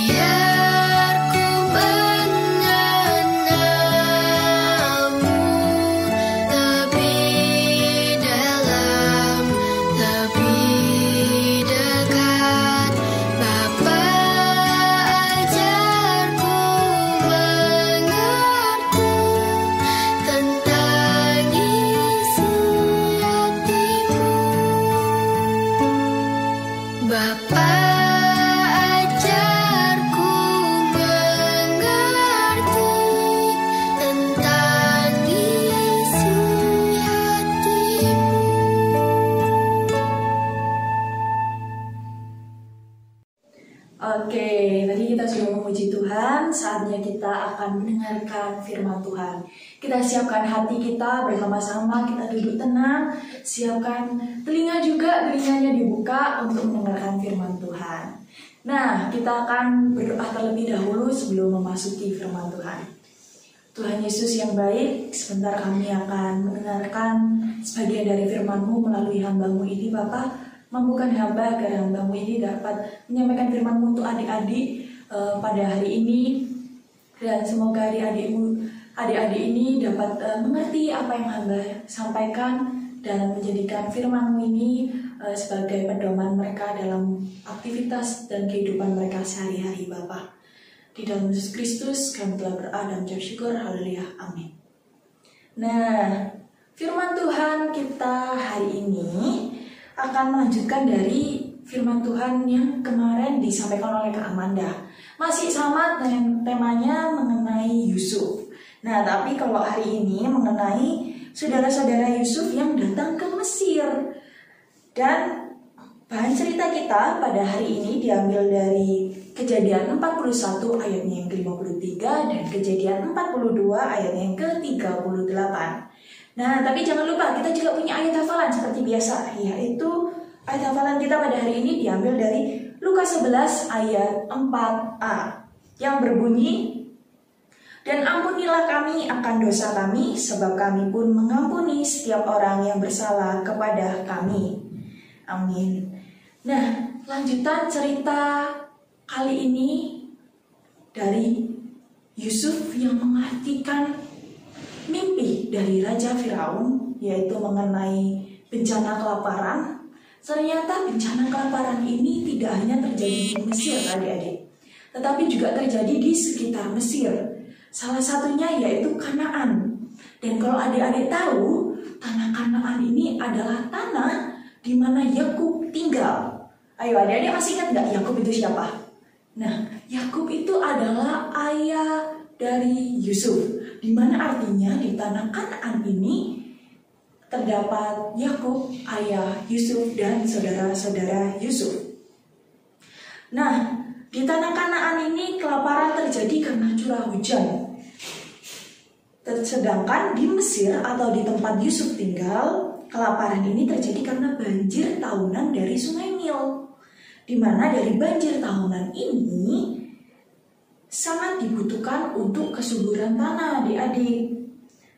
Biar ku mengenalmu lebih dalam, lebih dekat. Bapa, ajarku mengerti tentang isi hatimu. Bapa, ajarku mengerti tentang isi hatimu. Oke, tadi kita sudah memuji Tuhan, saatnya kita akan mendengarkan firman Tuhan. Kita siapkan hati kita bersama-sama, kita duduk tenang, siapkan telinga juga, telinganya dibuka untuk mendengarkan firman Tuhan. Nah, kita akan berdoa terlebih dahulu sebelum memasuki firman Tuhan. Tuhan Yesus yang baik, sebentar kami akan mendengarkan sebagian dari firman-Mu melalui hamba-Mu ini, Bapak. Mampukan hamba agar hamba-Mu ini dapat menyampaikan firman-Mu untuk adik-adik pada hari ini. Dan semoga adik-adik ini dapat mengerti apa yang hamba sampaikan dan menjadikan firman-Mu ini sebagai pedoman mereka dalam aktivitas dan kehidupan mereka sehari-hari, Bapak. Di dalam Yesus Kristus kami telah berdoa dan mengucap syukur. Haleluya. Amin. Nah, firman Tuhan kita hari ini akan melanjutkan dari firman Tuhan yang kemarin disampaikan oleh Kak Amanda. Masih sama temanya mengenai Yusuf. Nah, tapi kalau hari ini mengenai saudara-saudara Yusuf yang datang ke Mesir. Dan bahan cerita kita pada hari ini diambil dari Kejadian 41 ayatnya yang ke-53 dan Kejadian 42 ayatnya yang ke-38. Nah, tapi jangan lupa kita juga punya ayat hafalan seperti biasa, yaitu ayat hafalan kita pada hari ini diambil dari Lukas 11 ayat 4a yang berbunyi, "Dan ampunilah kami akan dosa kami, sebab kami pun mengampuni setiap orang yang bersalah kepada kami." Amin. Nah, lanjutan cerita kali ini dari Yusuf yang mengartikan mimpi dari Raja Firaun, yaitu mengenai bencana kelaparan. Ternyata bencana kelaparan ini tidak hanya terjadi di Mesir, adik-adik, tetapi juga terjadi di sekitar Mesir. Salah satunya yaitu Kanaan. Dan kalau adik-adik tahu, tanah Kanaan ini adalah tanah di mana Yakub tinggal. Ayo adik-adik masih ingat nggak Yakub itu siapa? Nah, Yakub itu adalah ayah dari Yusuf, di mana artinya di tanah Kanaan ini terdapat Yakub, ayah Yusuf dan saudara-saudara Yusuf. Nah, di tanah Kanaan ini kelaparan terjadi karena curah hujan. Sedangkan di Mesir atau di tempat Yusuf tinggal, kelaparan ini terjadi karena banjir tahunan dari Sungai Nil. Di mana dari banjir tahunan ini sangat dibutuhkan untuk kesuburan tanah, adik-adik.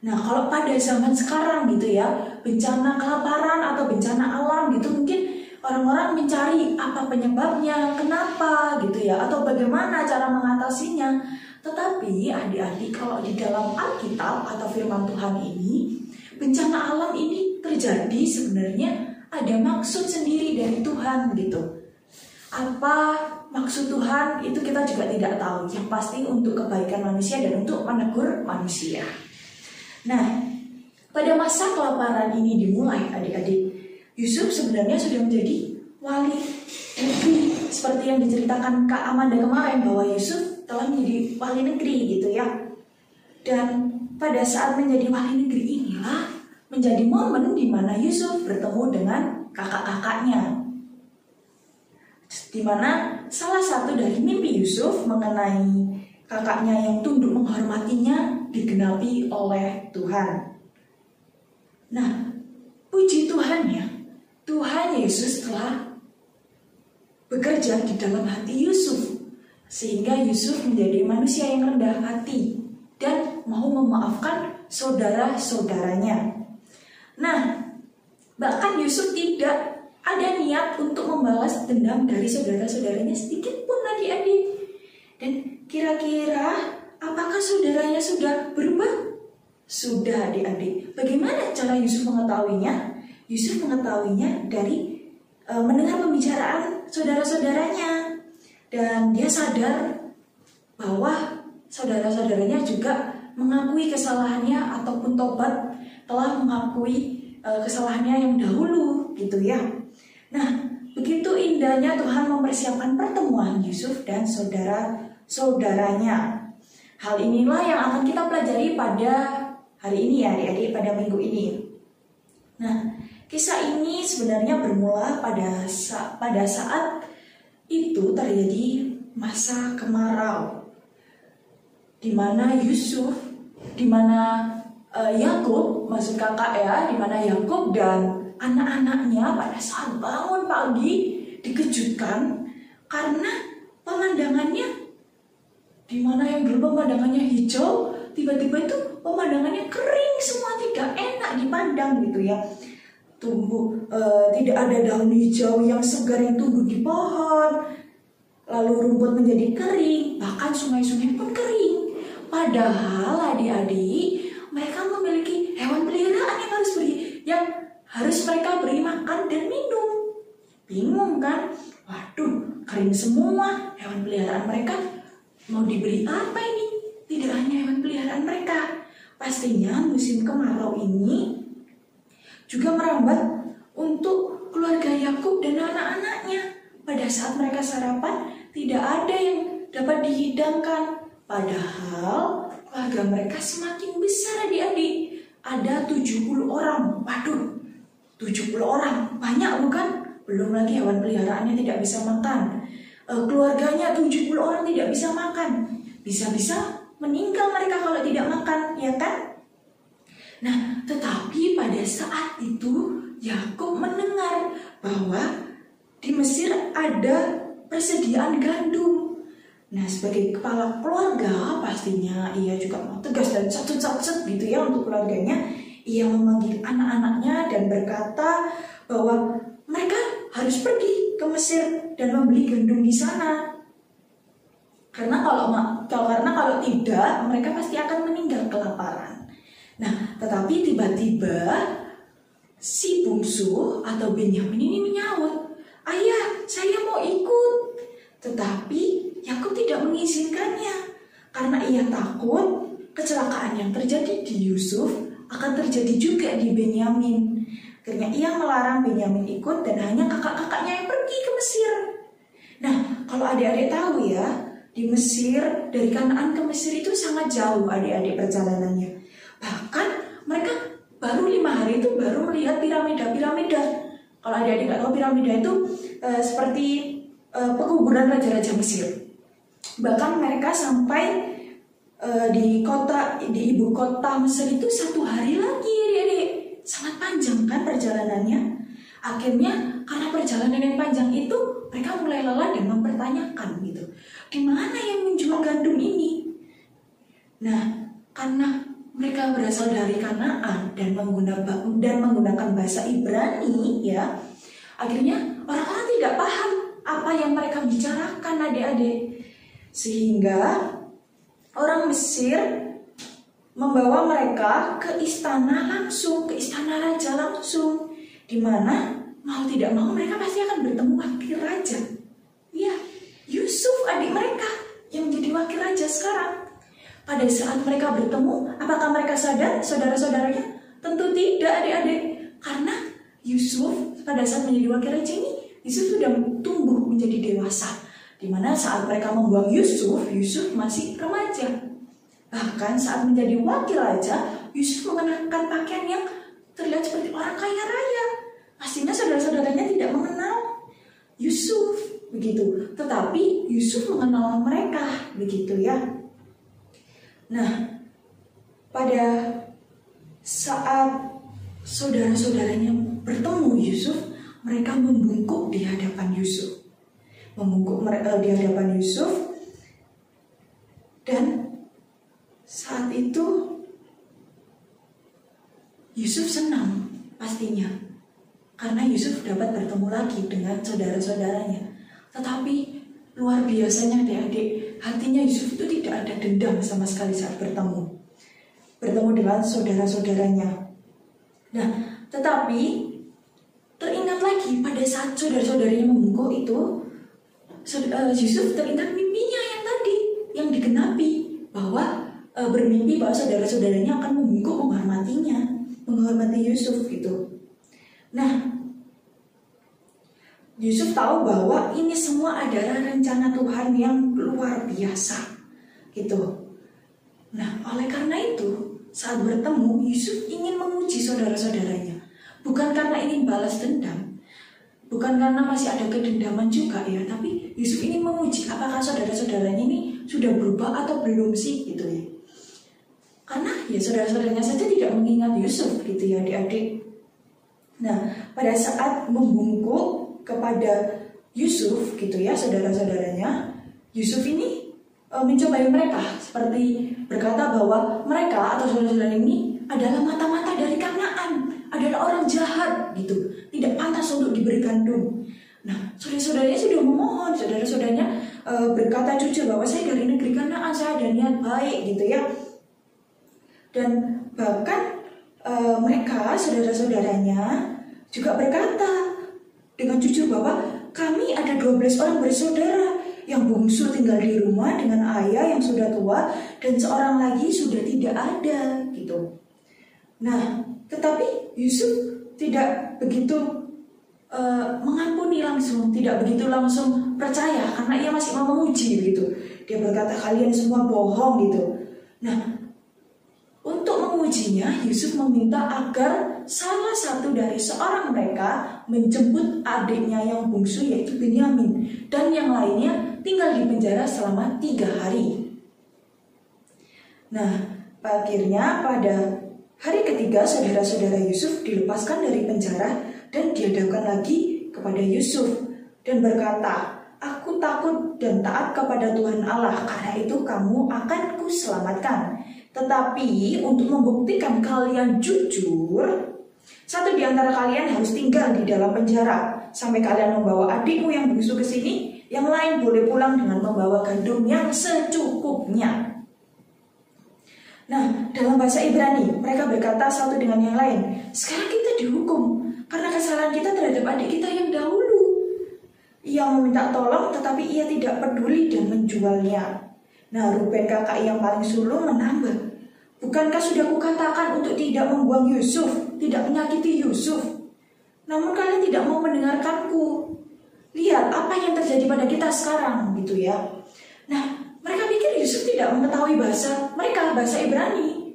Nah, kalau pada zaman sekarang gitu ya, bencana kelaparan atau bencana alam gitu, mungkin orang-orang mencari apa penyebabnya, kenapa gitu ya, atau bagaimana cara mengatasinya. Tetapi adik-adik, kalau di dalam Alkitab atau firman Tuhan ini, bencana alam ini terjadi sebenarnya ada maksud sendiri dari Tuhan gitu. Apa maksud Tuhan itu kita juga tidak tahu. Yang pasti untuk kebaikan manusia dan untuk menegur manusia. Nah, pada masa kelaparan ini dimulai, adik-adik, Yusuf sebenarnya sudah menjadi wali negeri. Seperti yang diceritakan Kak Amanda kemarin, bahwa Yusuf telah menjadi wali negeri gitu ya. Dan pada saat menjadi wali negeri inilah menjadi momen di mana Yusuf bertemu dengan kakak-kakaknya. Di mana salah satu dari mimpi Yusuf mengenai kakaknya yang tunduk menghormatinya digenapi oleh Tuhan. Nah, puji Tuhan ya, Tuhan Yesus telah bekerja di dalam hati Yusuf, sehingga Yusuf menjadi manusia yang rendah hati dan mau memaafkan saudara-saudaranya. Nah, bahkan Yusuf tidak ada niat untuk membalas dendam dari saudara-saudaranya sedikit pun, adik-adik. Kira-kira apakah saudaranya sudah berubah? Sudah adik-adik. Bagaimana cara Yusuf mengetahuinya? Yusuf mengetahuinya dari mendengar pembicaraan saudara-saudaranya. Dan dia sadar bahwa saudara-saudaranya juga mengakui kesalahannya ataupun tobat telah mengakui kesalahannya yang dahulu gitu ya. Nah, begitu indahnya Tuhan mempersiapkan pertemuan Yusuf dan saudara-saudaranya. Hal inilah yang akan kita pelajari pada hari ini ya adik-adik, pada minggu ini. Nah, kisah ini sebenarnya bermula pada saat itu terjadi masa kemarau, di mana Yakub, maksud kakak ya, di mana Yakub dan anak-anaknya pada saat bangun pagi dikejutkan karena pemandangannya, di mana yang dulu pemandangannya hijau, tiba-tiba itu pemandangannya kering semua, tidak enak dipandang gitu ya. Tidak ada daun hijau yang segar yang tumbuh di pohon, lalu rumput menjadi kering, bahkan sungai-sungai pun kering. Padahal adik-adik, mereka memiliki hewan peliharaan yang harus mereka beri makan dan minum. Bingung kan? Waduh, kering semua hewan peliharaan mereka. Mau diberi apa ini? Tidak hanya hewan peliharaan mereka. Pastinya musim kemarau ini juga merambat untuk keluarga Yakub dan anak-anaknya. Pada saat mereka sarapan, tidak ada yang dapat dihidangkan. Padahal keluarga mereka semakin besar adik-adik. Ada 70 orang. Waduh, 70 orang. Banyak bukan? Belum lagi hewan peliharaannya tidak bisa makan. Keluarganya 70 orang tidak bisa makan. Bisa-bisa meninggal mereka kalau tidak makan, ya kan? Nah, tetapi pada saat itu Yakub mendengar bahwa di Mesir ada persediaan gandum. Nah, sebagai kepala keluarga pastinya ia juga mau tegas dan satu-satu gitu ya untuk keluarganya. Ia memanggil anak-anaknya dan berkata bahwa mereka harus pergi ke Mesir dan membeli gandum di sana. Karena kalau tidak, mereka pasti akan meninggal kelaparan. Nah, tetapi tiba-tiba si bungsu atau Benyamin ini menyaut, "Ayah, saya mau ikut." Tetapi Yakub tidak mengizinkannya karena ia takut kecelakaan yang terjadi di Yusuf akan terjadi juga di Benyamin. Akhirnya ia melarang Benyamin ikut dan hanya kakak-kakaknya yang pergi ke Mesir. Nah, kalau adik-adik tahu ya, di Mesir, dari Kanaan ke Mesir itu sangat jauh adik-adik perjalanannya. Bahkan mereka baru 5 hari itu baru melihat piramida-piramida. Kalau adik-adik nggak tahu, piramida itu seperti pekuburan raja-raja Mesir. Bahkan mereka sampai di ibu kota Mesir itu 1 hari lagi adik-adik. Sangat panjang kan perjalanannya. Akhirnya karena perjalanan yang panjang itu mereka mulai lelah dan mempertanyakan gitu, gimana yang menjual gandum ini? Nah, karena mereka berasal dari Kanaan dan menggunakan bahasa Ibrani ya, akhirnya orang-orang tidak paham apa yang mereka bicarakan adik-adik. Sehingga orang Mesir membawa mereka ke istana langsung, ke istana raja langsung, di mana mau tidak mau mereka pasti akan bertemu wakil raja. Iya, Yusuf adik mereka yang menjadi wakil raja sekarang. Pada saat mereka bertemu, apakah mereka sadar saudara-saudaranya? Tentu tidak adik-adik. Karena Yusuf pada saat menjadi wakil raja ini, Yusuf sudah tumbuh menjadi dewasa. Di mana saat mereka membuang Yusuf masih remaja. Bahkan saat menjadi wakil raja, Yusuf mengenakan pakaian yang terlihat seperti orang kaya raya. Pastinya saudara-saudaranya tidak mengenal Yusuf, begitu. Tetapi Yusuf mengenal mereka, begitu ya. Nah, pada saat saudara-saudaranya bertemu Yusuf, mereka membungkuk di hadapan Yusuf. Di hadapan Yusuf. Dan saat itu Yusuf senang pastinya, karena Yusuf dapat bertemu lagi dengan saudara-saudaranya. Tetapi luar biasanya adik-adik, hatinya Yusuf itu tidak ada dendam sama sekali saat bertemu dengan saudara-saudaranya. Nah, tetapi teringat lagi pada saat saudara-saudaranya membungkuk itu, Yusuf teringat mimpinya yang tadi, yang digenapi, bahwa bermimpi bahwa saudara-saudaranya akan membungkuk menghormati Yusuf gitu. Nah, Yusuf tahu bahwa ini semua adalah rencana Tuhan yang luar biasa gitu. Nah, oleh karena itu saat bertemu, Yusuf ingin menguji saudara-saudaranya. Bukan karena ingin balas dendam, bukan karena masih ada kedendaman juga ya, tapi Yusuf ingin menguji apakah saudara-saudaranya ini sudah berubah atau belum sih gitu ya. Karena ya saudara-saudaranya saja tidak mengingat Yusuf gitu ya adik-adik. Nah, pada saat membungkuk kepada Yusuf gitu ya saudara-saudaranya, Yusuf ini mencobai mereka, seperti berkata bahwa mereka atau saudara-saudara ini adalah mata-mata dari Kanaan, adalah orang jahat gitu, tidak pantas untuk diberi gandum. Nah, saudara-saudaranya sudah memohon, saudara-saudaranya berkata jujur bahwa saya dari negeri Kanaan, saya ada niat baik gitu ya. Dan bahkan mereka saudara-saudaranya juga berkata dengan jujur bahwa kami ada 12 orang bersaudara, yang bungsu tinggal di rumah dengan ayah yang sudah tua dan seorang lagi sudah tidak ada gitu. Nah, tetapi Yusuf tidak begitu mengampuni langsung, tidak begitu langsung percaya karena ia masih mau menguji gitu. Dia berkata kalian semua bohong gitu. Nah, untuk mengujinya, Yusuf meminta agar salah satu dari seorang mereka menjemput adiknya yang bungsu yaitu Benyamin, dan yang lainnya tinggal di penjara selama 3 hari. Nah, akhirnya pada hari ketiga saudara-saudara Yusuf dilepaskan dari penjara dan dihadapkan lagi kepada Yusuf dan berkata, aku takut dan taat kepada Tuhan Allah, karena itu kamu akan kuselamatkan. Tetapi untuk membuktikan kalian jujur, satu di antara kalian harus tinggal di dalam penjara sampai kalian membawa adikmu yang bungsu ke sini. Yang lain boleh pulang dengan membawa gandum yang secukupnya. Nah, dalam bahasa Ibrani mereka berkata satu dengan yang lain, sekarang kita dihukum karena kesalahan kita terhadap adik kita yang dahulu. Ia meminta tolong tetapi ia tidak peduli dan menjualnya. Nah, Ruben kakak yang paling sulung menambah, bukankah sudah kukatakan untuk tidak membuang Yusuf, tidak menyakiti Yusuf? Namun kalian tidak mau mendengarkanku. Lihat apa yang terjadi pada kita sekarang gitu ya. Nah, mereka pikir Yusuf tidak mengetahui bahasa mereka, bahasa Ibrani.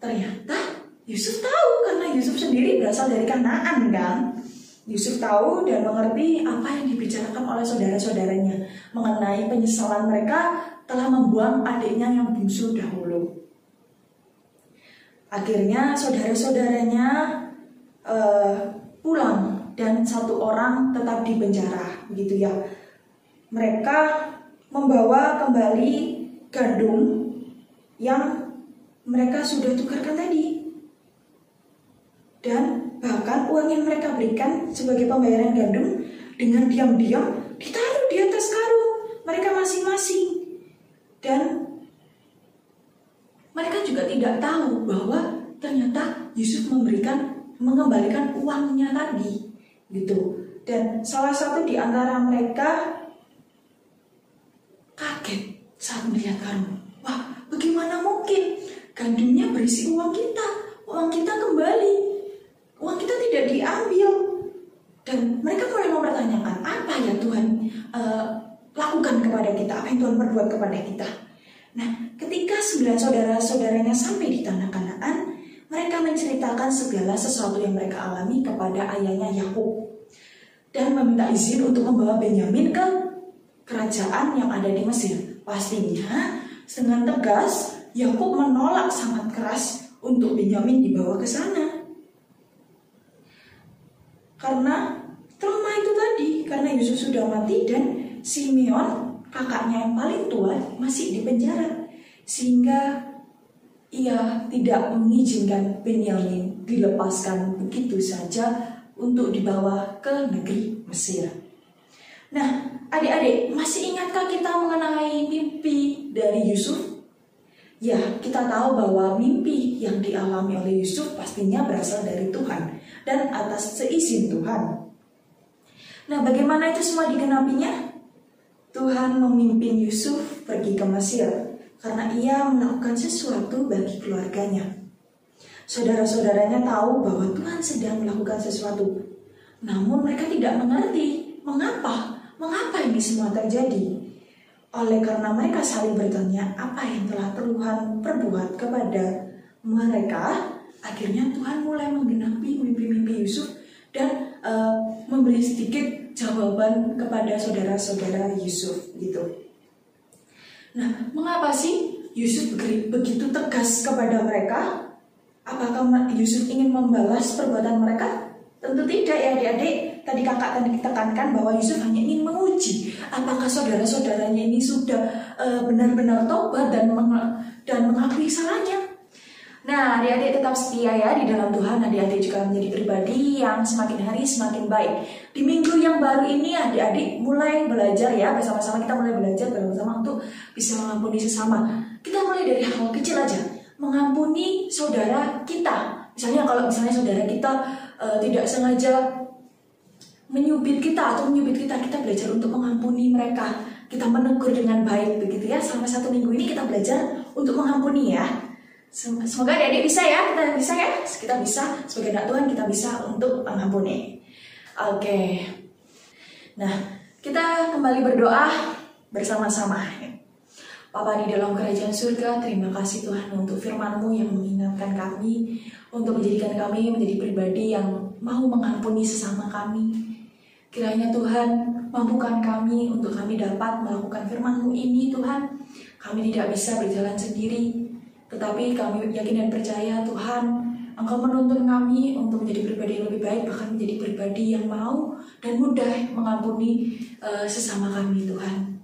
Ternyata Yusuf tahu karena Yusuf sendiri berasal dari Kanaan kan. Yusuf tahu dan mengerti apa yang dibicarakan oleh saudara-saudaranya mengenai penyesalan mereka telah membuang adiknya yang bungsu dahulu. Akhirnya saudara-saudaranya pulang dan satu orang tetap di penjara, gitu ya. Mereka membawa kembali gandum yang mereka sudah tukarkan tadi, dan bahkan uang yang mereka berikan sebagai pembayaran gandum dengan diam-diam ditaruh di atas karung mereka masing-masing. Dan mereka juga tidak tahu bahwa ternyata Yusuf mengembalikan uangnya tadi. Gitu. Dan salah satu di antara mereka kaget saat melihat karung. Wah, bagaimana mungkin gandumnya berisi uang kita kembali, uang kita tidak diambil. Dan mereka mulai mempertanyakan, apa ya Tuhan lakukan kepada kita, apa yang Tuhan perbuat kepada kita. Nah, ketika 9 saudara-saudaranya sampai di tanah Kanaan, mereka menceritakan segala sesuatu yang mereka alami kepada ayahnya Yakub dan meminta izin untuk membawa Benyamin ke kerajaan yang ada di Mesir. Pastinya dengan tegas Yakub menolak sangat keras untuk Benyamin dibawa ke sana. Karena trauma itu tadi, karena Yusuf sudah mati dan Simeon, kakaknya yang paling tua, masih di penjara, sehingga ia tidak mengizinkan Benyamin dilepaskan begitu saja untuk dibawa ke negeri Mesir. Nah, adik-adik, masih ingatkah kita mengenai mimpi dari Yusuf? Ya, kita tahu bahwa mimpi yang dialami oleh Yusuf pastinya berasal dari Tuhan dan atas seizin Tuhan. Nah, bagaimana itu semua digenapinya? Tuhan memimpin Yusuf pergi ke Mesir karena ia melakukan sesuatu bagi keluarganya. Saudara-saudaranya tahu bahwa Tuhan sedang melakukan sesuatu, namun mereka tidak mengerti mengapa ini semua terjadi. Oleh karena mereka saling bertanya apa yang telah Tuhan perbuat kepada mereka, akhirnya Tuhan mulai menggenapi mimpi-mimpi Yusuf dan memberi sedikit jawaban kepada saudara-saudara Yusuf gitu. Nah, mengapa sih Yusuf begitu tegas kepada mereka? Apakah Yusuf ingin membalas perbuatan mereka? Tentu tidak ya adik-adik. Tadi kakak tekankan bahwa Yusuf hanya ingin menguji apakah saudara-saudaranya ini sudah benar-benar tobat dan mengakui salahnya. Nah, adik-adik tetap setia ya di dalam Tuhan. Adik-adik juga menjadi pribadi yang semakin hari semakin baik. Di minggu yang baru ini adik-adik mulai belajar ya, bersama-sama kita mulai belajar bersama untuk bisa mengampuni sesama. Kita mulai dari hal kecil aja, mengampuni saudara kita. Kalau misalnya saudara kita tidak sengaja menyubit kita, kita belajar untuk mengampuni mereka. Kita menegur dengan baik begitu ya. Selama 1 minggu ini kita belajar untuk mengampuni ya. Semoga adik-adik bisa ya, kita bisa sebagai anak Tuhan, kita bisa untuk mengampuni. Oke. Nah, kita kembali berdoa bersama-sama. Bapa di dalam kerajaan surga, terima kasih Tuhan untuk firman-Mu yang mengingatkan kami, untuk menjadikan kami menjadi pribadi yang mau mengampuni sesama kami. Kiranya Tuhan mampukan kami untuk kami dapat melakukan firman-Mu ini Tuhan. Kami tidak bisa berjalan sendiri, tetapi kami yakin dan percaya Tuhan, Engkau menuntun kami untuk menjadi pribadi yang lebih baik, bahkan menjadi pribadi yang mau dan mudah mengampuni sesama kami Tuhan.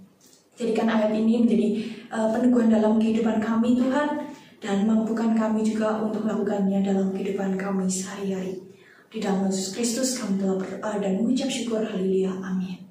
Jadikan ayat ini menjadi peneguhan dalam kehidupan kami Tuhan, dan mampukan kami juga untuk melakukannya dalam kehidupan kami sehari-hari. Di dalam Yesus Kristus kami telah berdoa dan mengucap syukur. Haleluya. Amin.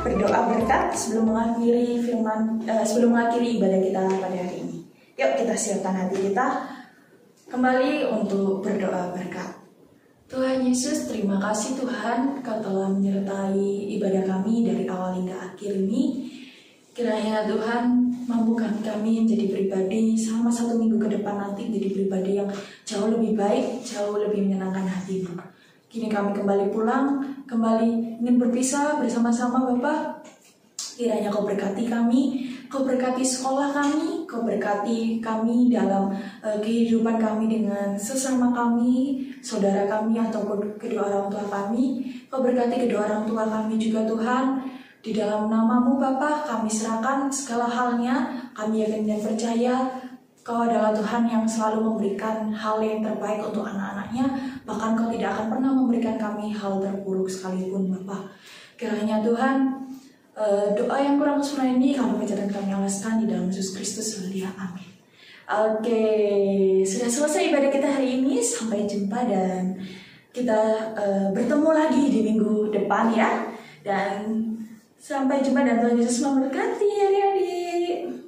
Berdoa berkat sebelum mengakhiri ibadah kita pada hari ini. Yuk kita siapkan hati kita kembali untuk berdoa berkat. Tuhan Yesus, terima kasih Tuhan, Kau telah menyertai ibadah kami dari awal hingga akhir ini. Kiranya Tuhan mampukan kami menjadi pribadi selama 1 minggu ke depan nanti menjadi pribadi yang jauh lebih baik, jauh lebih menyenangkan hati-Mu. Kini kami kembali pulang, kembali ingin berpisah bersama-sama Bapa. Kiranya Kau berkati kami, Kau berkati sekolah kami, Kau berkati kami dalam kehidupan kami dengan sesama kami, saudara kami ataupun kedua orang tua kami. Kau berkati kedua orang tua kami juga Tuhan. Di dalam nama-Mu Bapa kami serahkan segala halnya. Kami yakin dan percaya Kau adalah Tuhan yang selalu memberikan hal yang terbaik untuk anak-anaknya. Bahkan Kau tidak akan pernah memberikan kami hal terburuk sekalipun Bapa. Kiranya Tuhan, doa yang kurang sempurna ini kami baca dan kami alaskan di dalam Yesus Kristus. Haleluya. Amin. Oke, sudah selesai ibadah kita hari ini. Sampai jumpa dan kita bertemu lagi di minggu depan ya. Dan sampai jumpa dan Tuhan Yesus memberkati adik-adik.